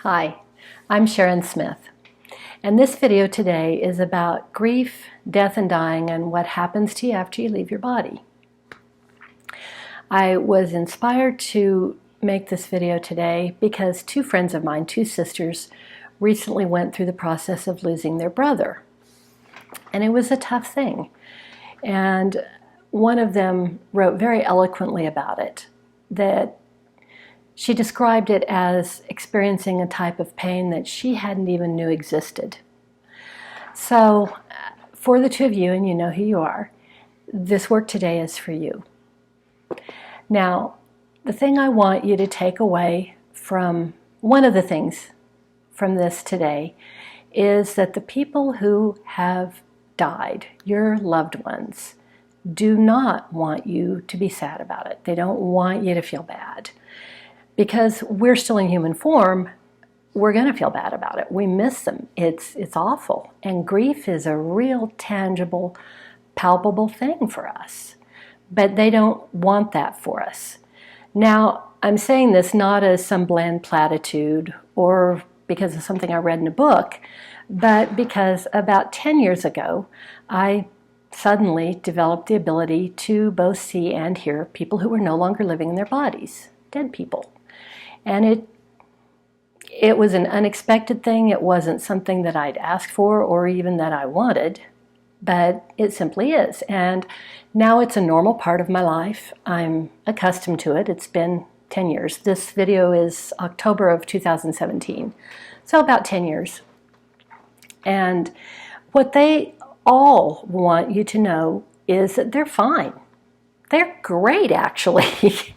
Hi, I'm Sharon Smith, and this video today is about grief, death, and dying and what happens to you after you leave your body. I was inspired to make this video today because two friends of mine, two sisters, recently went through the process of losing their brother. And it was a tough thing. And one of them wrote very eloquently about it, that she described it as experiencing a type of pain that she hadn't even knew existed. So for the two of you, and you know who you are, this work today is for you. Now, the thing I want you to take away from, one of the things from this today, is that the people who have died, your loved ones, do not want you to be sad about it. They don't want you to feel bad. Because we're still in human form, we're going to feel bad about it. We miss them. It's awful. And grief is a real, tangible, palpable thing for us. But they don't want that for us. Now, I'm saying this not as some bland platitude or because of something I read in a book, but because about 10 years ago, I suddenly developed the ability to both see and hear people who were no longer living in their bodies, dead people. And it was an unexpected thing. It wasn't something that I'd asked for or even that I wanted, but it simply is. And now it's a normal part of my life. I'm accustomed to it. It's been 10 years. This video is October of 2017, so about 10 years. And what they all want you to know is that they're fine. They're great, actually.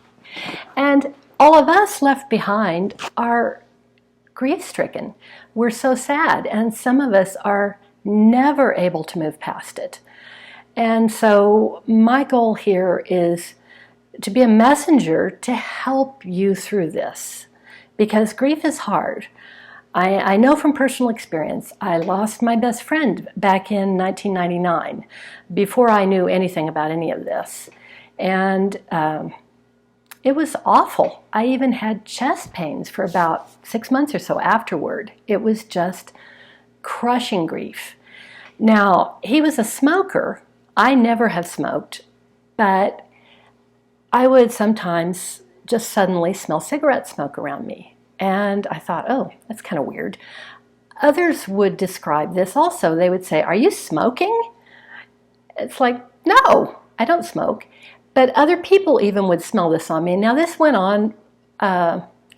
And all of us left behind are grief-stricken. We're so sad, and some of us are never able to move past it. And so my goal here is to be a messenger to help you through this, because grief is hard. I know from personal experience. I lost my best friend back in 1999, before I knew anything about any of this. And it was awful. I even had chest pains for about 6 months or so afterward. It was just crushing grief. Now, he was a smoker. I never have smoked, but I would sometimes just suddenly smell cigarette smoke around me. And I thought, oh, that's kind of weird. Others would describe this also. They would say, are you smoking? It's like, no, I don't smoke. But other people even would smell this on me. Now, this went on,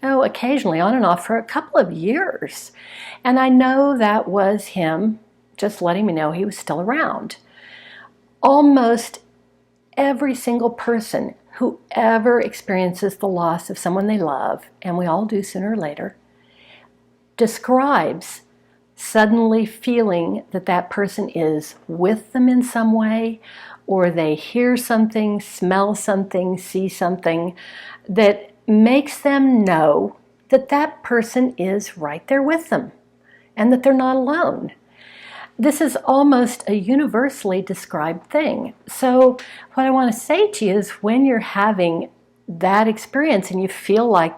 occasionally, on and off for a couple of years. And I know that was him just letting me know he was still around. Almost every single person who ever experiences the loss of someone they love, and we all do sooner or later, describes suddenly feeling that that person is with them in some way, or they hear something, smell something, see something that makes them know that that person is right there with them and that they're not alone. This is almost a universally described thing. So what I want to say to you is, when you're having that experience and you feel like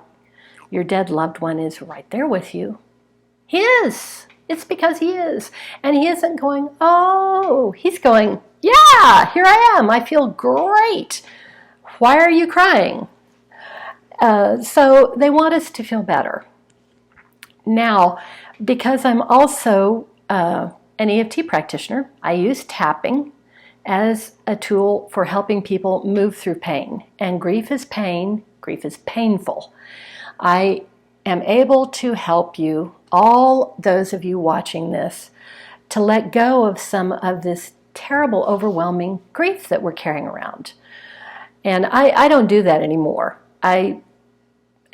your dead loved one is right there with you, he is. It's because he is. And he isn't going, oh, he's going, yeah, here I am. I feel great. Why are you crying? So they want us to feel better. Now, because I'm also an EFT practitioner, I use tapping as a tool for helping people move through pain. And grief is pain. Grief is painful. I am able to help you, all those of you watching this, to let go of some of this terrible, overwhelming grief that we're carrying around. And I don't do that anymore.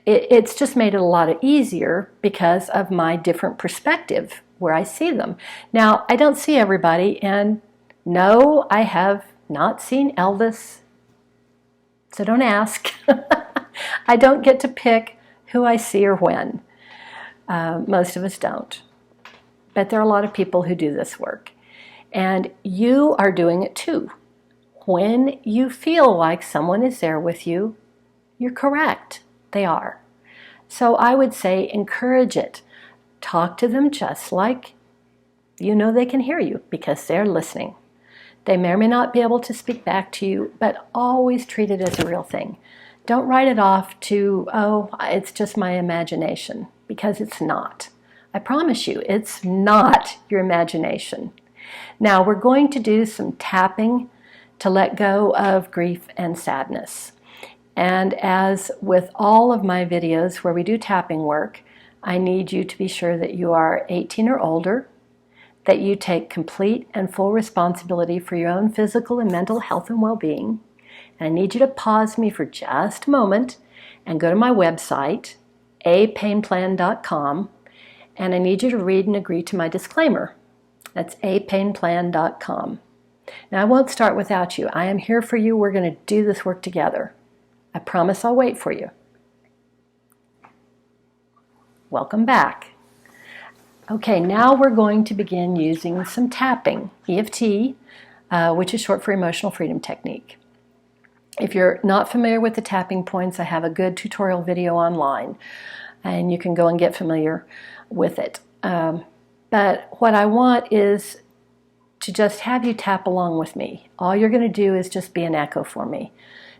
It's just made it a lot easier because of my different perspective where I see them. Now, I don't see everybody, and no, I have not seen Elvis, so don't ask. I don't get to pick who I see or when. Most of us don't. But there are a lot of people who do this work. And you are doing it too. When you feel like someone is there with you, you're correct. They are. So I would say encourage it. Talk to them just like you know they can hear you, because they're listening. They may or may not be able to speak back to you, but always treat it as a real thing. Don't write it off to, oh, it's just my imagination, because it's not. I promise you, it's not your imagination. Now, we're going to do some tapping to let go of grief and sadness. And as with all of my videos where we do tapping work, I need you to be sure that you are 18 or older, that you take complete and full responsibility for your own physical and mental health and well-being. And I need you to pause me for just a moment and go to my website, apainplan.com, and I need you to read and agree to my disclaimer. That's apainplan.com. Now, I won't start without you. I am here for you. We're going to do this work together. I promise I'll wait for you. Welcome back. Okay, now we're going to begin using some tapping, EFT, which is short for Emotional Freedom Technique. If you're not familiar with the tapping points, I have a good tutorial video online, and you can go and get familiar with it. But what I want is to just have you tap along with me. All you're going to do is just be an echo for me.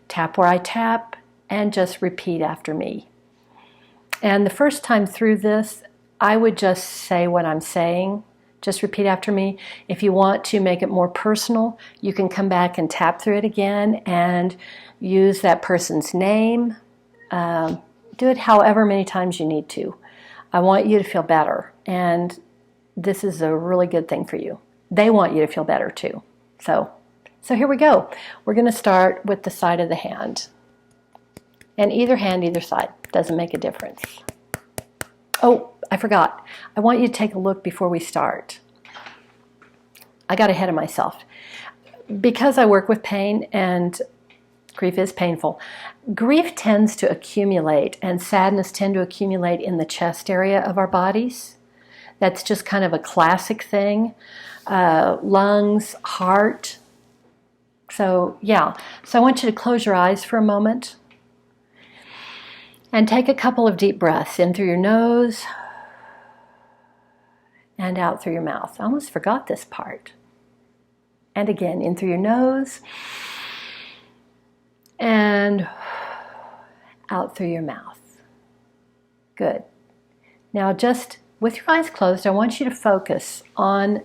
Tap where I tap and just repeat after me. And the first time through this, I would just say what I'm saying. Just repeat after me. If you want to make it more personal, you can come back and tap through it again and use that person's name. Do it however many times you need to. I want you to feel better, and this is a really good thing for you. They want you to feel better too. So here we go. We're going to start with the side of the hand. And either hand, either side. Doesn't make a difference. Oh, I forgot. I want you to take a look before we start. I got ahead of myself. Because I work with pain and grief is painful, grief tends to accumulate and sadness tend to accumulate in the chest area of our bodies. That's just kind of a classic thing. Lungs, heart. So yeah, so I want you to close your eyes for a moment and take a couple of deep breaths in through your nose and out through your mouth. I almost forgot this part. And again, in through your nose and out through your mouth. Good. Now just with your eyes closed, I want you to focus on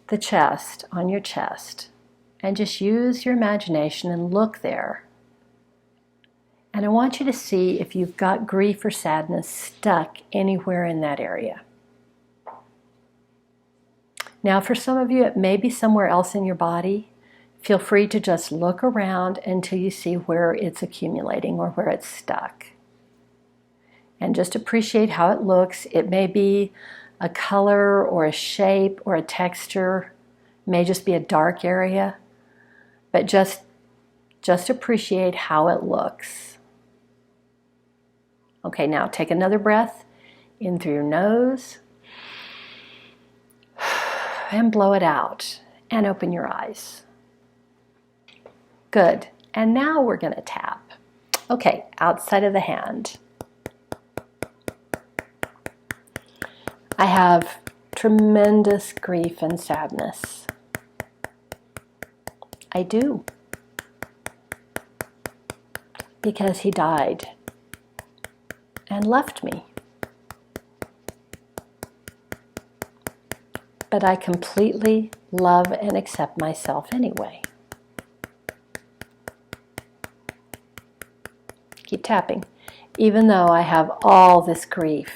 the chest, on your chest, and just use your imagination and look there. And I want you to see if you've got grief or sadness stuck anywhere in that area. Now, for some of you, it may be somewhere else in your body. Feel free to just look around until you see where it's accumulating or where it's stuck. And just appreciate how it looks. It may be a color or a shape or a texture. It may just be a dark area. But just appreciate how it looks. Okay, now take another breath in through your nose and blow it out and open your eyes. Good. And now we're going to tap. Okay, outside of the hand. I have tremendous grief and sadness. I do. Because he died and left me. But I completely love and accept myself anyway. Keep tapping. Even though I have all this grief,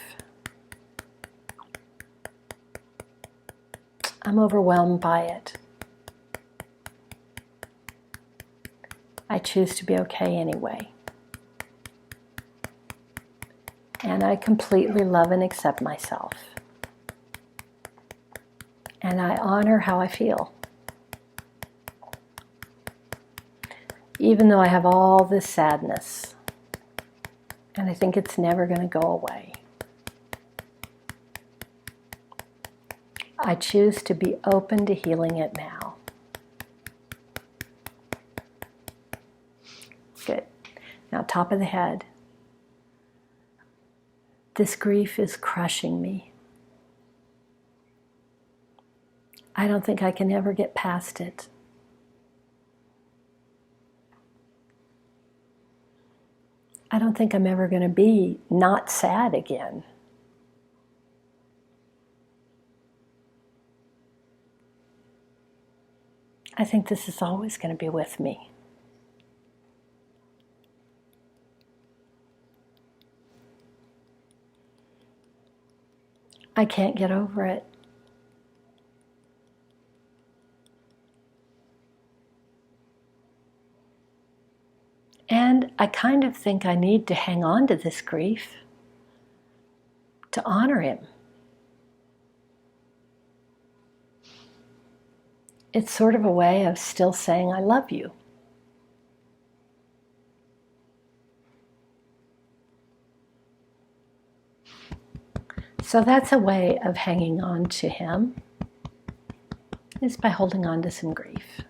I'm overwhelmed by it. I choose to be okay anyway. And I completely love and accept myself. And I honor how I feel. Even though I have all this sadness, and I think it's never going to go away. I choose to be open to healing it now. Good. Now, top of the head. This grief is crushing me. I don't think I can ever get past it. I don't think I'm ever going to be not sad again. I think this is always going to be with me. I can't get over it. And I kind of think I need to hang on to this grief to honor him. It's sort of a way of still saying, I love you. So that's a way of hanging on to him, is by holding on to some grief.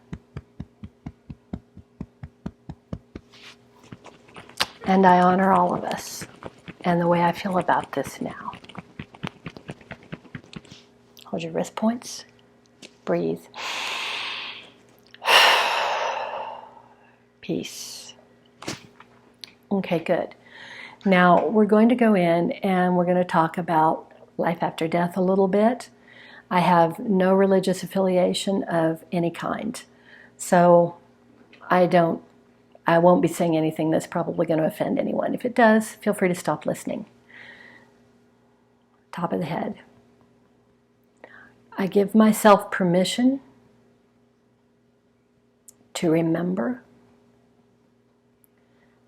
And I honor all of us and the way I feel about this now. Hold your wrist points. Breathe. Peace. Okay, good. Now we're going to go in and we're going to talk about life after death a little bit. I have no religious affiliation of any kind. So I won't be saying anything that's probably going to offend anyone. If it does, feel free to stop listening. Top of the head. I give myself permission to remember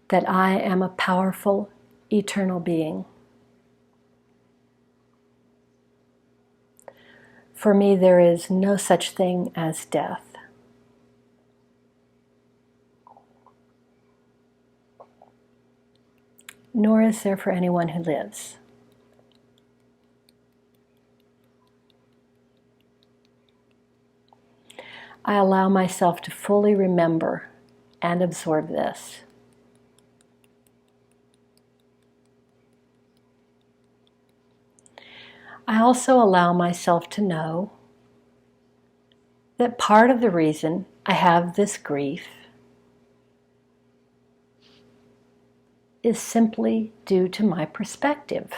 that I am a powerful, eternal being. For me, there is no such thing as death. Nor is there for anyone who lives. I allow myself to fully remember and absorb this. I also allow myself to know that part of the reason I have this grief is simply due to my perspective.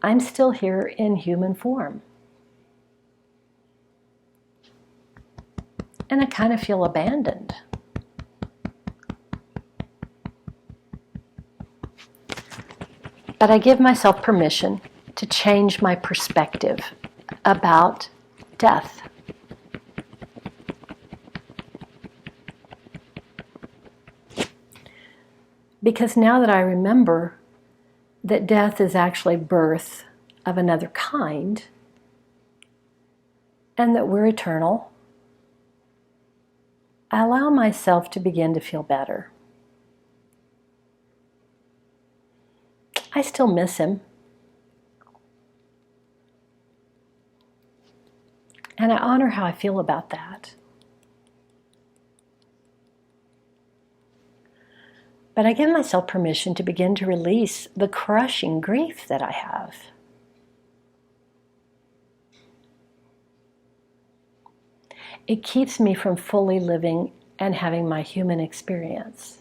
I'm still here in human form. And I kind of feel abandoned. But I give myself permission to change my perspective about death. Because now that I remember that death is actually birth of another kind, and that we're eternal, I allow myself to begin to feel better. I still miss him. And I honor how I feel about that. But I give myself permission to begin to release the crushing grief that I have. It keeps me from fully living and having my human experience.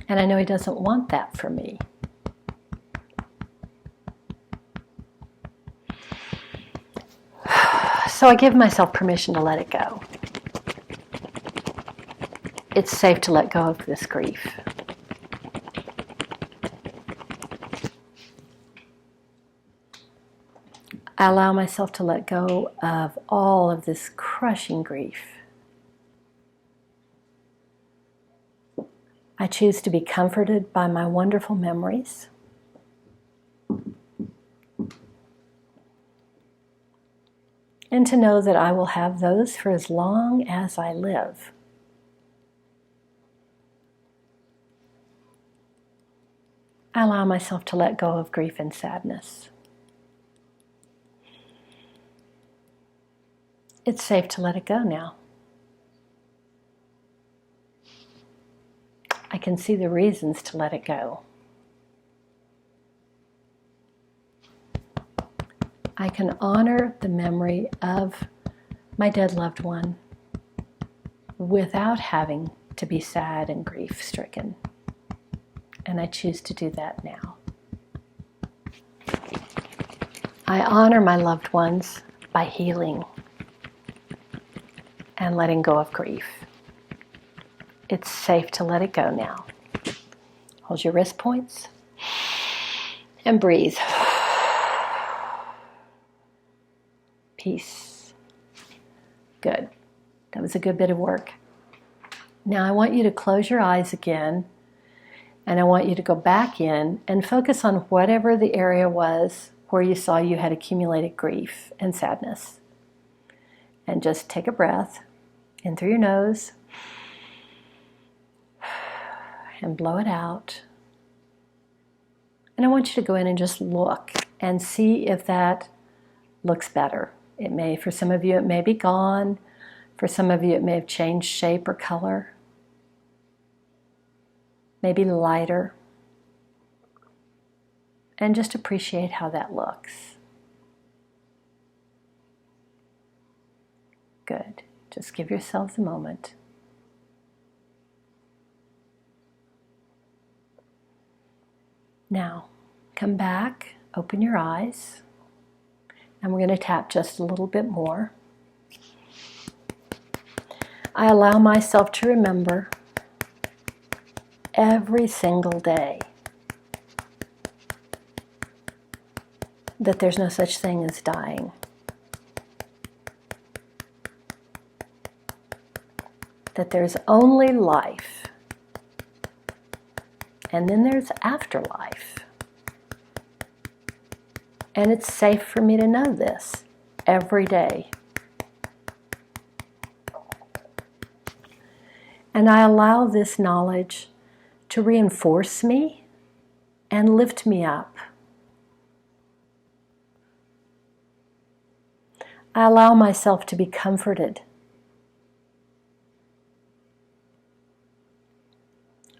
And I know he doesn't want that for me. So I give myself permission to let it go. It's safe to let go of this grief. I allow myself to let go of all of this crushing grief. I choose to be comforted by my wonderful memories. And to know that I will have those for as long as I live. I allow myself to let go of grief and sadness. It's safe to let it go now. can see the reasons to let it go. I can honor the memory of my dead loved one without having to be sad and grief-stricken. And I choose to do that now. I honor my loved ones by healing and letting go of grief. It's safe to let it go now. Hold your wrist points and breathe. Peace. Good. That was a good bit of work. Now I want you to close your eyes again, and I want you to go back in and focus on whatever the area was where you saw you had accumulated grief and sadness. And just take a breath in through your nose and blow it out. And I want you to go in and just look and see if that looks better. It may, for some of you, it may be gone. For some of you, it may have changed shape or color. Maybe lighter. And just appreciate how that looks. Good. Just give yourselves a moment. Now, come back, open your eyes, and we're going to tap just a little bit more. I allow myself to remember every single day that there's no such thing as dying. That there's only life. And then there's afterlife. And it's safe for me to know this every day. And I allow this knowledge to reinforce me and lift me up. I allow myself to be comforted.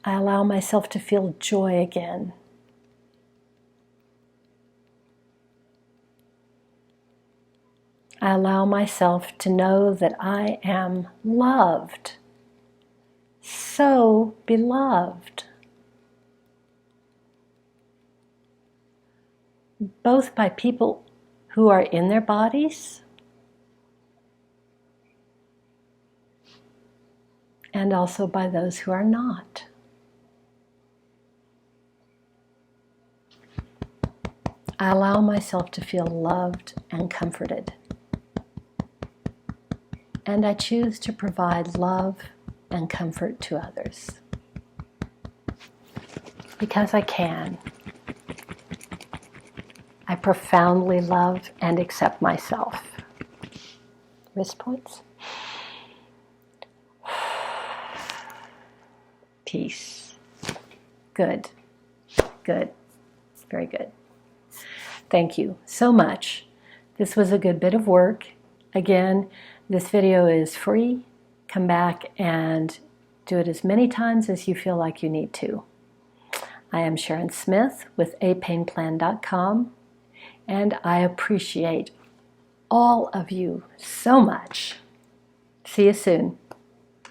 I allow myself to feel joy again. I allow myself to know that I am loved, so beloved, both by people who are in their bodies and also by those who are not. I allow myself to feel loved and comforted. And I choose to provide love and comfort to others. Because I can. I profoundly love and accept myself. Wrist points. Peace. Good. Good. Very good. Thank you so much. This was a good bit of work. Again, this video is free. Come back and do it as many times as you feel like you need to. I am Sharon Smith with apainplan.com, and I appreciate all of you so much. See you soon.